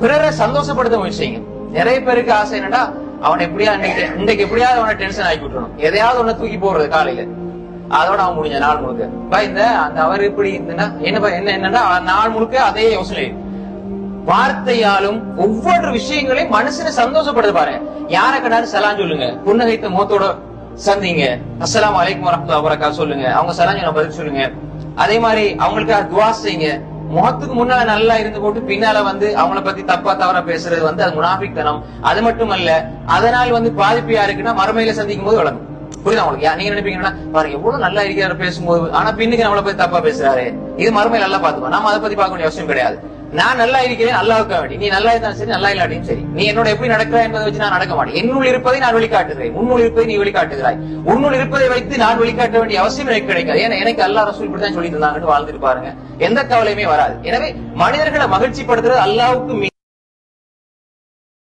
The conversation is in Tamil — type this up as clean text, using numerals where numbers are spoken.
பிறரை சந்தோஷப்படுத்த முயற்சிங்க. நிறைய பேருக்கு ஆசை என்னன்னா அவனை எப்படியா இன்னைக்கு எப்படியாவது அவனை டென்ஷன் ஆக்கி விட்டுறணும், எதையாவது ஒண்ணு தூக்கி போடுறது காலையில, அதோட அவன் முடிஞ்ச நாள் முழுக்க இந்த அந்த அவர் இப்படி என்னன்னா நாள் முழுக்க அதே யோசனை. வார்த்தையாலும் ஒவ்வொரு விஷயங்களையும் மனுஷனை சந்தோஷப்படுத்த பாருங்க. யார கண்டாலும் சலாம் சொல்லுங்க, புன்னகைத்த முகத்தோட சந்திங்க, அஸ்ஸலாமு அலைக்கும் வரஹ்மத்துல்லாஹி வபரகாத்துஹு சொல்லுங்க, அவங்க சலாம் சொன்ன பதில் சொல்லுங்க. அதே மாதிரி அவங்களுக்கு துஆ செய்யுங்க. முகத்துக்கு முன்னால நல்லா இருந்து போட்டு பின்னால அவங்கள பத்தி தப்பா தவறா பேசுறது அது முனாஃபிக்தனம். அது மட்டுமல்ல, அதனால் பாதிப்பு யாருக்குன்னா மறுமையில சந்திக்கும் போது வழங்கும். புரியுதா உங்களுக்கு? நீங்க நினைப்பீங்கன்னா பாருங்க எவ்வளவு நல்லா இருக்கிறாரு பேசும்போது, ஆனா பின்னுக்கு நம்மளை பத்தி தப்பா பேசுறாரு, இது மறுமையில நல்லா பாத்துப்போம். நாம அதை பத்தி பார்க்க வேண்டிய அவசியம் கிடையாது. நான் நல்லா இருக்கிறேன், அல்லாஹ்வுக்காக வேண்டி. நீ நல்லா இருந்தாலும் சரி, நல்லா இல்லாட்டியும் சரி, நீ என்னோட எப்படி நடக்கிற என்பதை வச்சு நான் நடக்க மாட்டேன். என்னுள் இருப்பதை நான் வெளிக்காட்டுகிறேன், உன்னுள் இருப்பதை நீ வெளிக்காட்டுகிறாய். உன்னுள் இருப்பதை வைத்து நான் வெளிக்காட்ட வேண்டிய அவசியம் எனக்கு கிடைக்காது. ஏன்னா எனக்கு அல்லாஹ் ரசூல் இப்படித்தான் சொல்லி தந்தாங்கன்னு வாழ்ந்துட்டு பாருங்க, எந்த கவலையுமே வராது. எனவே மனிதர்களை மகிழ்ச்சிப்படுத்துறது அல்லாஹ்வுக்கு